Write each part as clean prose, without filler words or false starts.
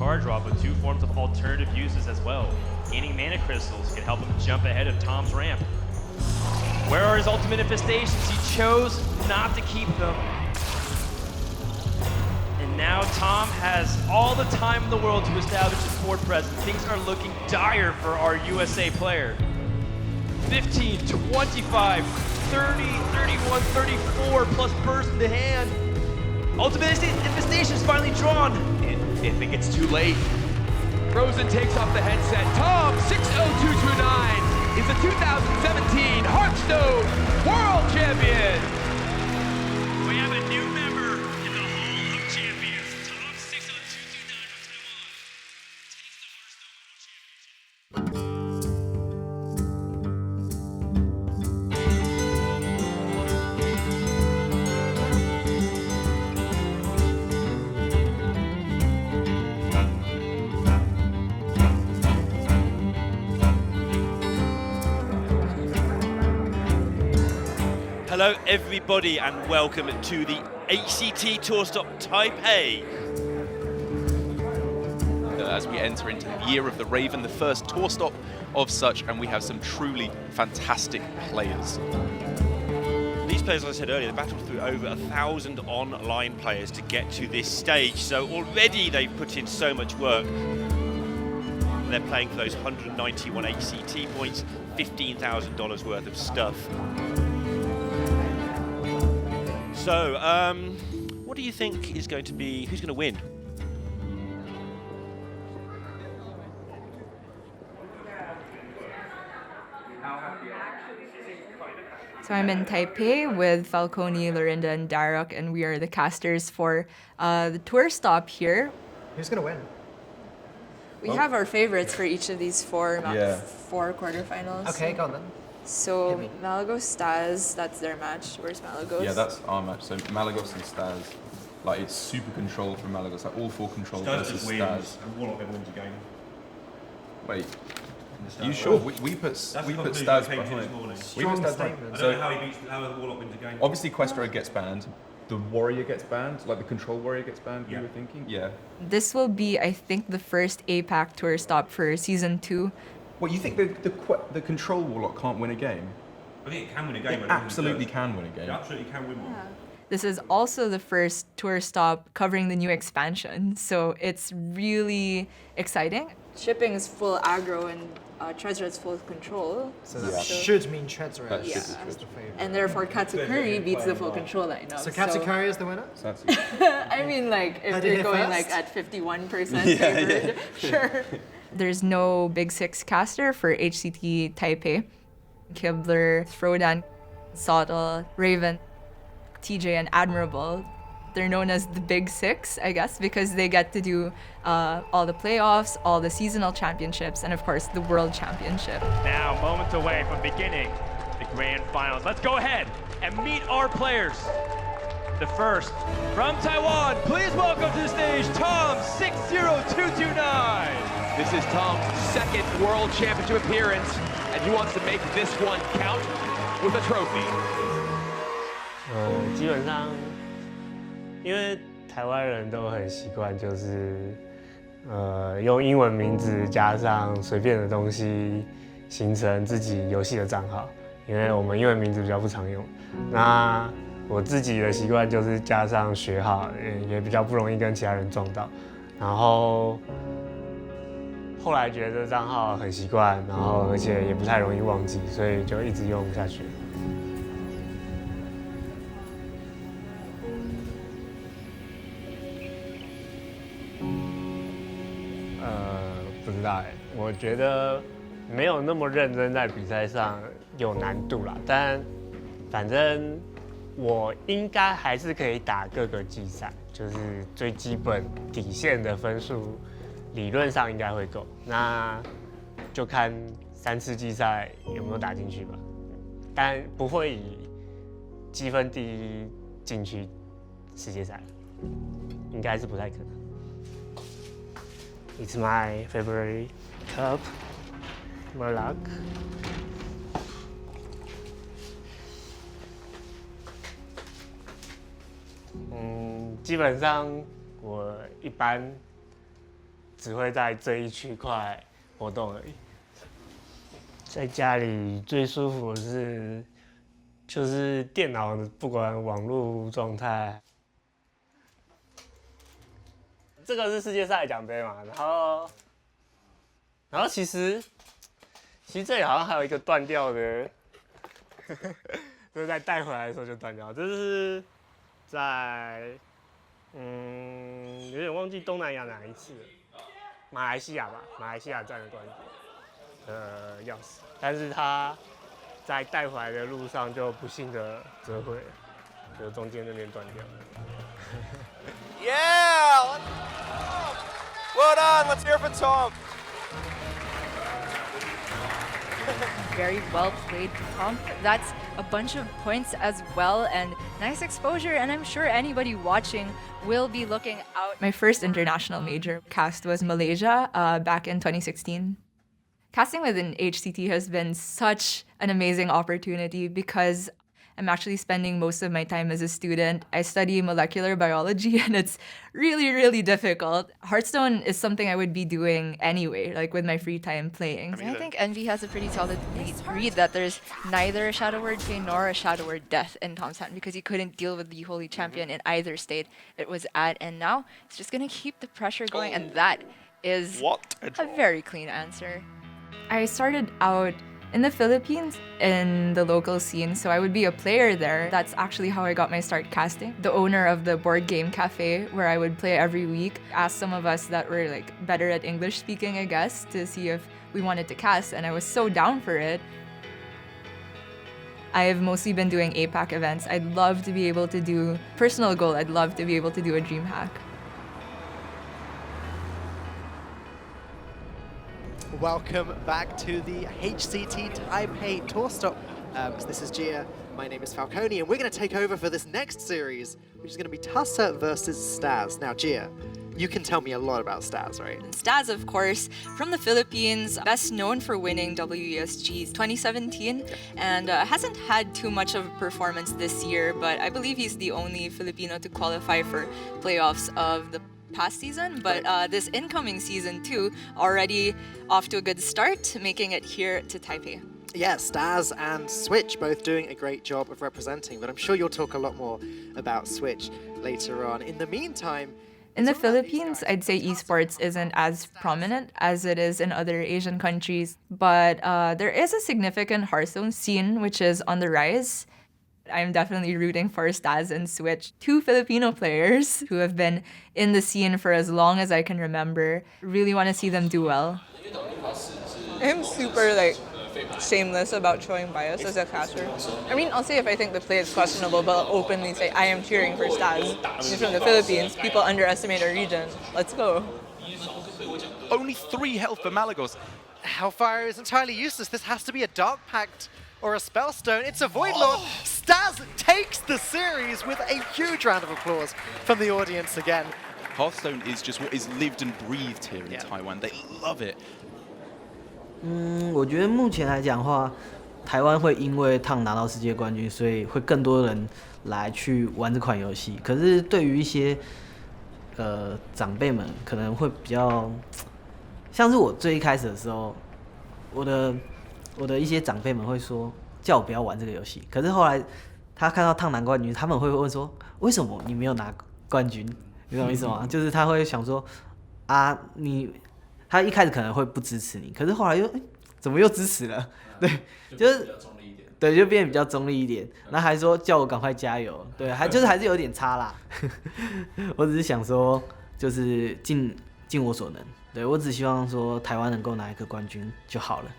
card draw, but 2 forms of alternative uses as well. Gaining mana crystals can help him jump ahead of Tom's ramp. Where are his ultimate infestations? He chose not to keep them. And now Tom has all the time in the world to establish his board presence. Things are looking dire for our USA player. 15, 25, 30, 31, 34 plus burst into hand. Ultimate infestation is finally drawn. If it gets too late, Rosen takes off the headset. Tom 60229 is the 2017 Hearthstone World Champion. We have a new member in the Hall of Champions. Tom 60229 of Taiwan takes the Hearthstone World Championship. Hello everybody and welcome to the HCT Tour Stop Taipei. As we enter into the Year of the Raven, the first tour stop of such, and we have some truly fantastic players. These players, as I said earlier, they battled through over 1,000 online players to get to this stage, so already they've put in so much work. They're playing for those 191 HCT points, $15,000 worth of stuff. So, what do you think is going to be, who's going to win? So I'm in Taipei with Falcone, Lorinda, and Darok, and we are the casters for the tour stop here. Who's going to win? We have our favorites for each of these four quarterfinals. Okay, go on then. So Malagos Staz, that's their match. Where's Malagos? Yeah, that's our match. So Malagos and Staz, like it's super controlled from Malagos, like all 4 control versus Staz. And Warlock never wins a game. Wait, you sure? We put Staz behind. We put Staz behind. I don't know how the Warlock wins a game. Obviously, Questra gets banned. The Warrior gets banned, like the Control Warrior gets banned. Yeah. You were thinking? Yeah. This will be, I think, the first APAC tour stop for season 2. What, you think the Control Warlock can't win a game? I think it can win a game. It absolutely can win a game. It absolutely can win one. This is also the first tour stop covering the new expansion, so it's really exciting. Shipping is full aggro and Treasure is full control. So that should mean Treasure. That should be the favorite. And therefore Katsukuri beats the full control lineup. So Katsukuri is the winner? I mean, like, if Heard you're it going first? like at 51% favored, sure. There's no Big Six caster for HCT Taipei. Kibler, Frodan, Sottle, Raven, TJ, and Admirable. They're known as the Big Six, I guess, because they get to do all the playoffs, all the seasonal championships, and of course the World Championship. Now, moments away from beginning the grand finals. Let's go ahead and meet our players. The first, from Taiwan, please welcome to the stage, Tom 60229. This is Tom's second World Championship appearance, and he wants to make this one count with a trophy. 基本上，因为台湾人都很习惯，就是用英文名字加上随便的东西，形成自己游戏的账号。因为我们英文名字比较不常用，那我自己的习惯就是加上学号，也比较不容易跟其他人撞到。然后后来觉得账号很习惯，然后而且也不太容易忘记，所以就一直用下去。不知道哎，我觉得没有那么认真在比赛上有难度啦，但反正我应该还是可以打各个季赛，就是最基本底线的分数，理论上应该会够。那就看3次季赛有没有打进去吧，但不会以积分第一进去世界赛，应该是不太可能。It's my February cup. More luck. 基本上我一般只会在这一区块活动而已。在家里最舒服的是，就是电脑不管网络状态。这个是世界赛奖杯嘛，然后其实这里好像还有一个断掉的，就是在带回来的时候就断掉，这是在有点忘记东南亚哪一次了，马来西亚吧，马来西亚站的断掉钥匙，但是它在带回来的路上就不幸的折毁了，就中间那边断掉了。Yeah! Well done. Let's hear it for Tom. Very well played, Tom. That's a bunch of points as well, and nice exposure, and I'm sure anybody watching will be looking out. My first international major cast was Malaysia back in 2016. Casting within HCT has been such an amazing opportunity because I'm actually spending most of my time as a student. I study molecular biology and it's really, really difficult. Hearthstone is something I would be doing anyway, like with my free time playing. I think Envy has a pretty solid read that there's neither a Shadow Word Pain nor a Shadow Word Death in Tom's hand because he couldn't deal with the Holy Champion in either state it was at. And now it's just gonna keep the pressure going, and that is a very clean answer. I started out in the Philippines in the local scene, so I would be a player there. That's actually how I got my start casting. The owner of the board game cafe where I would play every week asked some of us that were like better at English speaking, I guess, to see if we wanted to cast, and I was so down for it. I've mostly been doing APAC events. I'd love to be able to do personal goal. I'd love to be able to do a dream hack. Welcome back to the HCT Taipei Tour Stop. This is Gia, my name is Falcone, and we're going to take over for this next series, which is going to be Tussa versus Staz. Now, Gia, you can tell me a lot about Staz, right? Staz, of course, from the Philippines, best known for winning WESG 2017, and hasn't had too much of a performance this year, but I believe he's the only Filipino to qualify for playoffs of the past season, but this incoming season too, already off to a good start, making it here to Taipei. Yeah, Staz and Switch both doing a great job of representing, but I'm sure you'll talk a lot more about Switch later on. In the meantime, in the Philippines, I'd say esports isn't as prominent as it is in other Asian countries, but there is a significant Hearthstone scene which is on the rise. I'm definitely rooting for Staz and Switch, two Filipino players who have been in the scene for as long as I can remember. Really want to see them do well. I'm super shameless about showing bias as a caster. I mean, I'll say if I think the play is questionable, but I'll openly say I am cheering for Staz. He's from the Philippines. People underestimate our region. Let's go. Only 3 health for Malagos. Hellfire is entirely useless. This has to be a Dark Pact or a Spellstone. It's a Void Lord. Staz takes the series with a huge round of applause from the audience again. Hearthstone is just what is lived and breathed here in Taiwan. They love it. 我觉得目前来讲的话，台湾会因为烫拿到世界冠军，所以会更多人来去玩这款游戏。可是对于一些长辈们，可能会比较像是我最一开始的时候，我的一些长辈们会说叫我不要玩这个游戏。可是后来他看到烫拿冠军，他们会问说为什么你没有拿冠军？你懂我意思吗？就是他会想说啊他一开始可能会不支持你，可是后来又怎么又支持了？对，就是对，就变得比较中立一点。然后还说叫我赶快加油，对，还是有点差啦。我只是想说，就是尽我所能，对我只希望说台湾能够拿一个冠军就好了。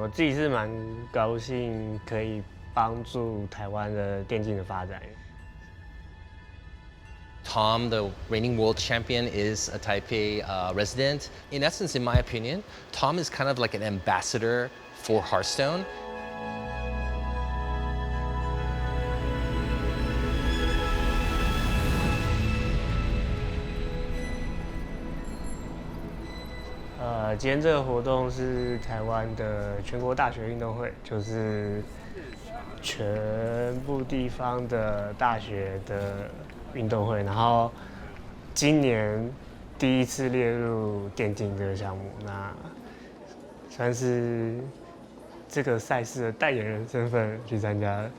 我自己是蛮高兴可以帮助台湾的电竞的发展。Tom, the reigning world champion, is a Taipei resident. In essence, in my opinion, Tom is kind of like an ambassador for Hearthstone. 今天这个活动是台湾的全国大学运动会，就是全部地方的大学的运动会，然后今年第一次列入电竞这个项目，那算是这个赛事的代言人身份去参加的。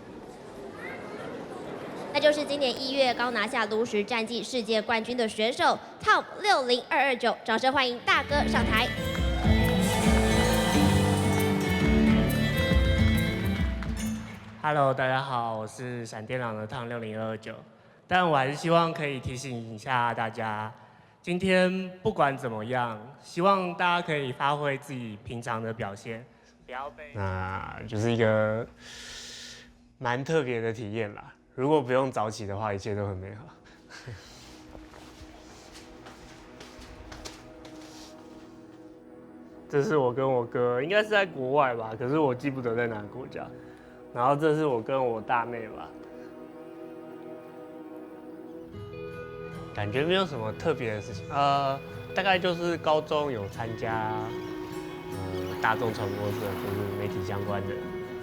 那就是今年1月刚拿下炉石战绩世界冠军的选手 Tom 60229，掌声欢迎大哥上台。Hello， 大家好，我是闪电狼的Tom 60229，但我还是希望可以提醒一下大家，今天不管怎么样，希望大家可以发挥自己平常的表现，不要被那就是一个蛮特别的体验啦。如果不用早起的话，一切都很美好。这是我跟我哥，应该是在国外吧，可是我记不得在哪个国家。然后这是我跟我大妹吧，感觉没有什么特别的事情。大概就是高中有参加大众传播社，就是媒体相关的。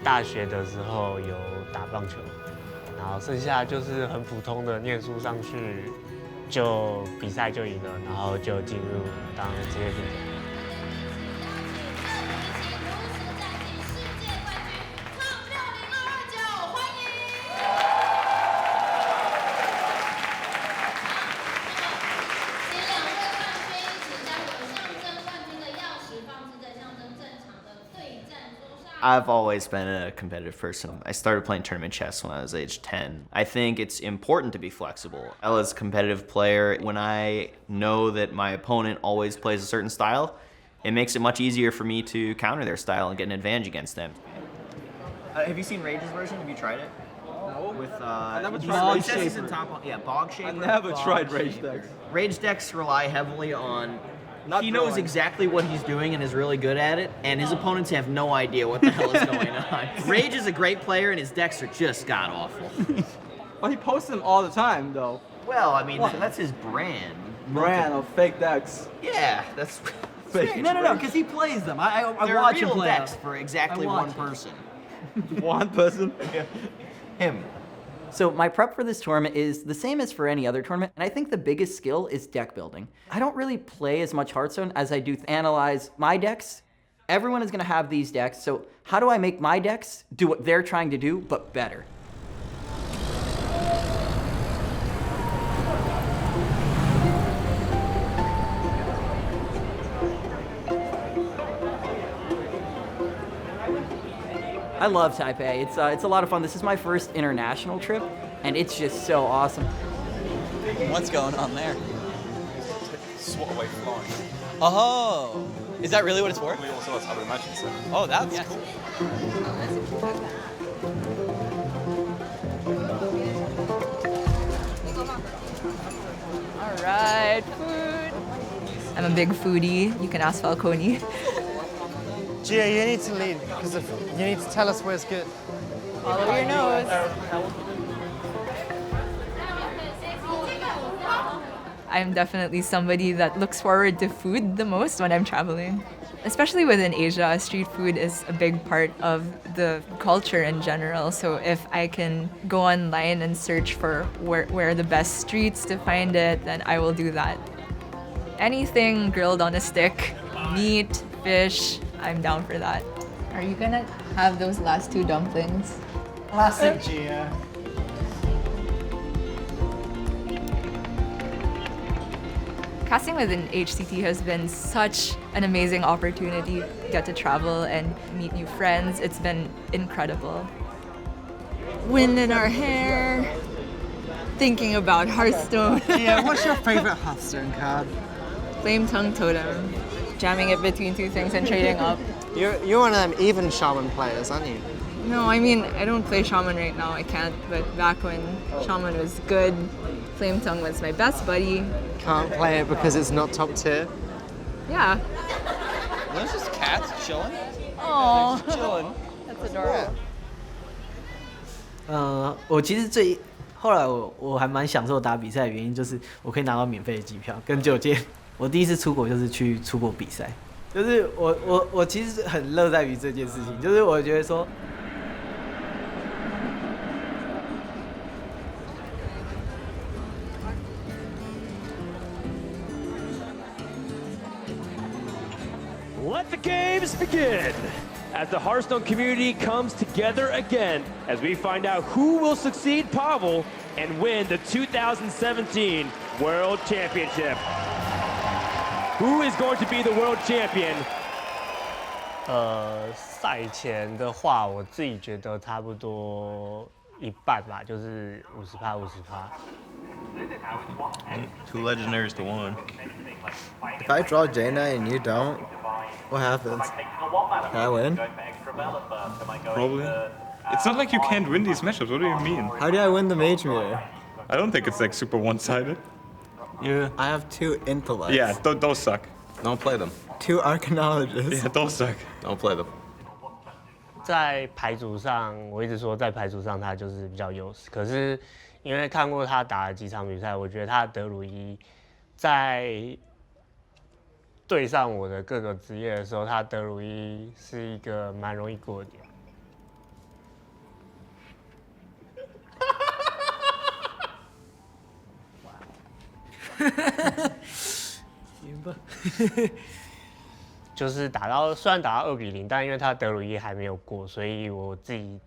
大学的时候有打棒球。然后剩下就是很普通的念书上去，就比赛就赢了，然后就进入当职业选手。I've always been a competitive person. I started playing tournament chess when I was age 10. I think it's important to be flexible. As a competitive player, when I know that my opponent always plays a certain style, it makes it much easier for me to counter their style and get an advantage against them. Have you seen Rage's version? Have you tried it? No. With I never tried Rage Shaper. Yeah, Bog Shaper. I never tried Rage decks. Rage decks rely heavily on he knows exactly what he's doing and is really good at it, and his opponents have no idea what the hell is going on. Rage is a great player, and his decks are just god-awful. Well, he posts them all the time, though. Well, I mean, that's his brand. Brand of fake decks. Yeah, that's fake. No, because he plays them. I watch him play decks for exactly one person. One person? Yeah. Him. So my prep for this tournament is the same as for any other tournament, and I think the biggest skill is deck building. I don't really play as much Hearthstone as I do analyze my decks. Everyone is going to have these decks, so how do I make my decks do what they're trying to do, but better? I love Taipei. It's a lot of fun. This is my first international trip, and it's just so awesome. What's going on there? Swat away flying. Oh, is that really what it's for? We also have to imagine so. Oh, that's cool. All right, food. I'm a big foodie. You can ask Falcone. Gia, you need to lead, because you need to tell us where's good. Follow your nose. I'm definitely somebody that looks forward to food the most when I'm traveling. Especially within Asia, street food is a big part of the culture in general. So if I can go online and search for where are the best streets to find it, then I will do that. Anything grilled on a stick, meat, fish, I'm down for that. Are you gonna have those last two dumplings? Classic Gia. Casting within HCT has been such an amazing opportunity. Get to travel and meet new friends. It's been incredible. Wind in our hair, thinking about Hearthstone. Gia, what's your favorite Hearthstone card? Flame Tongue Totem. Jamming it between two things and trading up. You're one of them even Shaman players, aren't you? No, I mean, I don't play Shaman right now, I can't, but back when Shaman was good, Flame Tongue was my best buddy. Can't play it because it's not top tier? Yeah. Those just cats chilling? Oh, chilling. That's adorable. 我其实后来我还蛮享受打比赛的原因就是我可以拿到免费的机票跟酒店。我第一次出国就是去出国比赛，就是我其实很乐在于这件事情，就是我觉得说。Let the games begin as the Hearthstone community comes together again as we find out who will succeed Pavel and win the 2017 World Championship. Who is going to be the world champion? 赛前的话，我自己觉得差不多一半吧，就是50%。Two legendaries to one. If I draw Jaina and you don't, what happens? Can I win? Probably. It's not like you can't win these matchups. What do you mean? How do I win the mage mirror? I don't think it's like super one-sided. Yeah. I have 2 intellects. Yeah, those suck. Don't play them. 2 arcanologists. Yeah, those suck. Don't play them. 在牌组上，我一直说在牌组上他就是比较优势。可是因为看过他打了几场比赛，我觉得他的德鲁伊在对上我的各个职业的时候，他德鲁伊是一个蛮容易过的点。行吧。就是虽然打到2-0，但因为他德鲁伊还没有过，所以我自己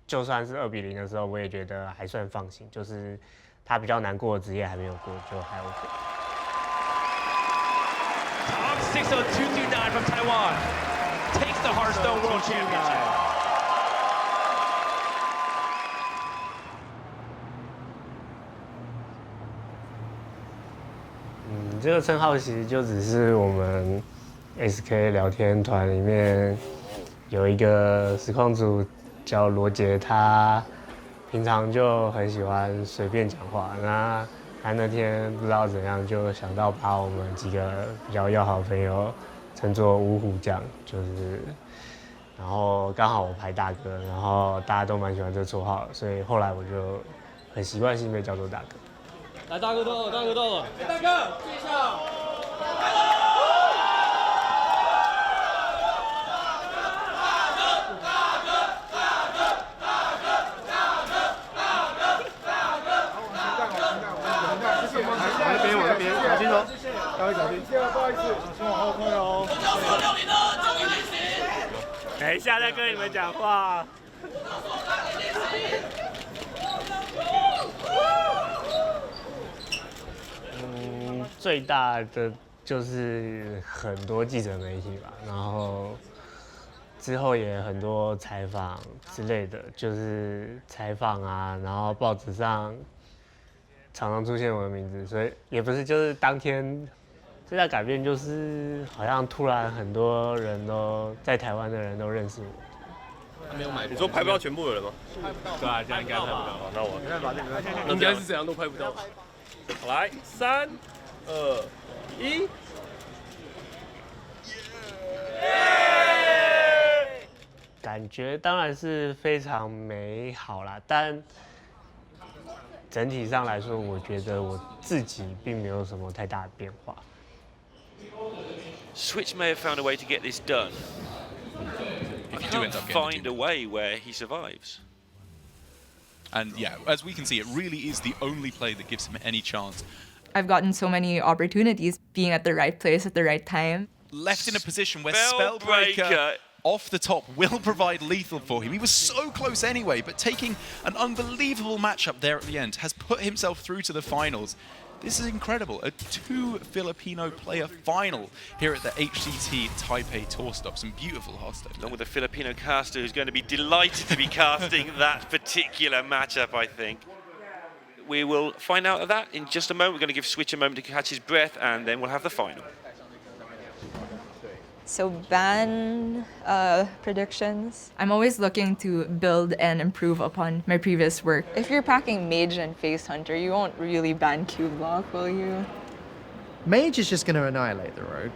就算是2-0的时候，我也觉得还算放心。就是他比较难过的职业还没有过，就还 OK。Tom 60229 from Taiwan takes the Hearthstone World Championship. 这个称号其实就只是我们 SK 聊天团里面有一个实况组叫罗杰，他平常就很喜欢随便讲话。那他那天不知道怎样就想到把我们几个比较要好的朋友称作五虎将，就是，然后刚好我排大哥，然后大家都蛮喜欢这个绰号的，所以后来我就很习惯性被叫做大哥。来，大哥到了，大哥到了，大哥介绍。往那边，小心哦，稍微小心。不好意思，请往后退哦。等一下再跟你们讲话。最大的就是很多记者媒体吧，然后之后也很多采访之类的，就是采访啊，然后报纸上常常出现我的名字，所以也不是就是当天最大改变就是好像突然很多人都在台湾的人都认识我。没有买，你说拍不到全部的人吗？拍不到。对啊，这样应该拍不到。那我没办法，应该是怎样都拍不到。好来，3、2、1。感觉当然是非常美好啦，但整体上来说，我觉得我自己并没有什么太大的变化。Switch may have found a way to get this done. If you I do can't end up find a way where he survives. And yeah, as we can see, it really is the only play that gives him any chance. I've gotten so many opportunities being at the right place at the right time. Left in a position where Spellbreaker off the top will provide lethal for him. He was so close anyway, but taking an unbelievable matchup there at the end has put himself through to the finals. This is incredible, a 2 Filipino player final here at the HCT Taipei Tour Stop. Some beautiful Hearthstone. Along with a Filipino caster who's going to be delighted to be casting that particular matchup, I think. We will find out of that in just a moment. We're going to give Switch a moment to catch his breath, and then we'll have the final. So ban predictions. I'm always looking to build and improve upon my previous work. If you're packing Mage and Face Hunter, you won't really ban Q Block, will you? Mage is just going to annihilate the rogue.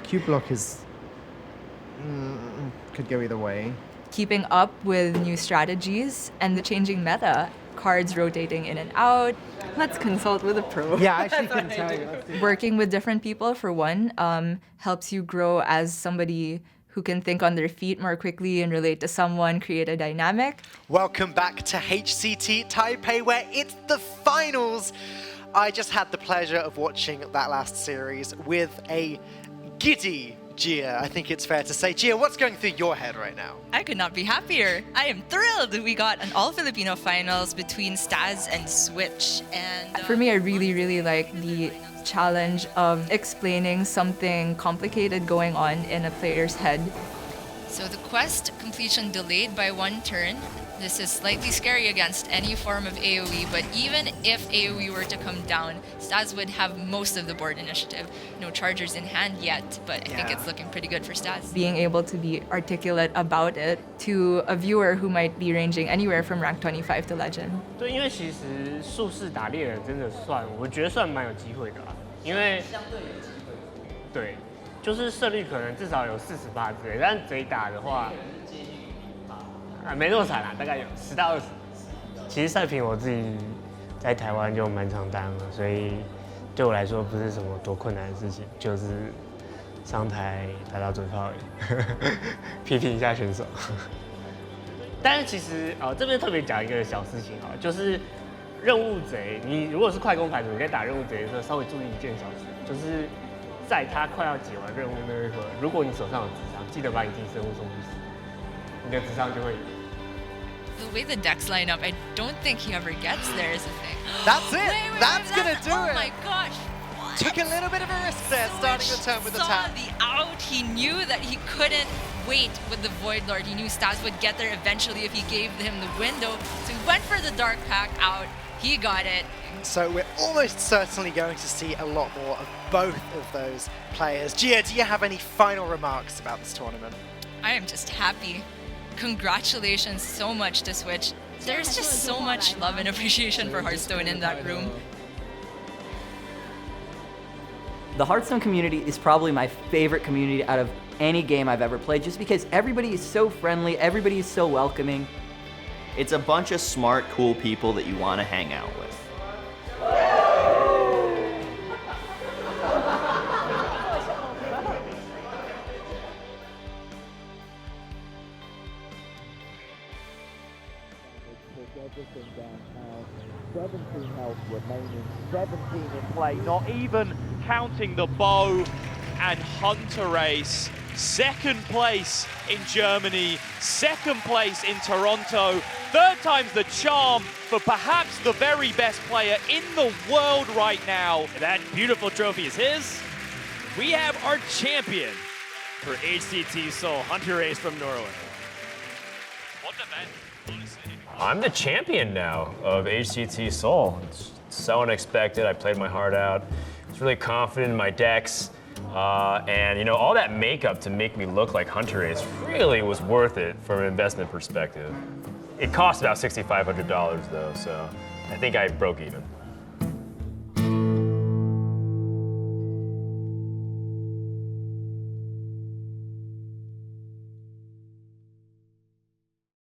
Q block is could go either way. Keeping up with new strategies and the changing meta. cards rotating in and out. Let's consult with a pro. Yeah, I actually couldn't tell you. Working with different people, for one, helps you grow as somebody who can think on their feet more quickly and relate to someone, create a dynamic. Welcome back to HCT Taipei, where it's the finals. I just had the pleasure of watching that last series with a giddy Gia, I think it's fair to say. Gia, what's going through your head right now? I could not be happier. I am thrilled we got an all-Filipino finals between Staz and Switch. And For me, I really like the challenge of explaining something complicated going on in a player's head. So the quest completion delayed by 1 turn. This is slightly scary against any form of AoE, but even if AoE were to come down, Staz would have most of the board initiative. No chargers in hand yet, but I think it's looking pretty good for Staz. Being able to be articulate about it to a viewer who might be ranging anywhere from rank 25 to legend. 对，因为其实术士打猎人真的我觉得算蛮有机会的啦，因为对，就是胜率可能至少有48之类，但贼打的话。没那么惨啦，大概有10到20。其实赛评我自己在台湾就蛮常当了，所以对我来说不是什么多困难的事情，就是上台打打嘴炮而已，批评一下选手。但是其实这边特别讲一个小事情就是任务贼，你如果是快攻牌组，你在打任务贼的时候稍微注意一件小事，就是在他快要解完任务那一会儿，如果你手上有智商，记得把你自己生物送去死。The way the decks line up, I don't think he ever gets there is a thing. That's it! That's gonna do it! Oh my gosh! What? Took a little bit of a risk there, starting the turn with the tap. Saw the out. He knew that he couldn't wait with the Void Lord. He knew Staz would get there eventually if he gave him the window. So he went for the Dark Pack out. He got it. So we're almost certainly going to see a lot more of both of those players. Gia, do you have any final remarks about this tournament? I am just happy. Congratulations so much to Switch. There's just so much love and appreciation for Hearthstone in that room. The Hearthstone community is probably my favorite community out of any game I've ever played, just because everybody is so friendly, everybody is so welcoming. It's a bunch of smart, cool people that you want to hang out with. Everything down now. 17 health remaining, 17 in play, not even counting the bow and Hunter race. Second place in Germany, second place in Toronto, third time's the charm for perhaps the very best player in the world right now. That beautiful trophy is his. We have our champion for HCT Seoul, Hunter Race from Norway. What event? I'm the champion now of HCT Seoul. It's so unexpected. I played my heart out. I was really confident in my decks. And you know, all that makeup to make me look like Hunter Race really was worth it from an investment perspective. It cost about $6,500 though, so I think I broke even.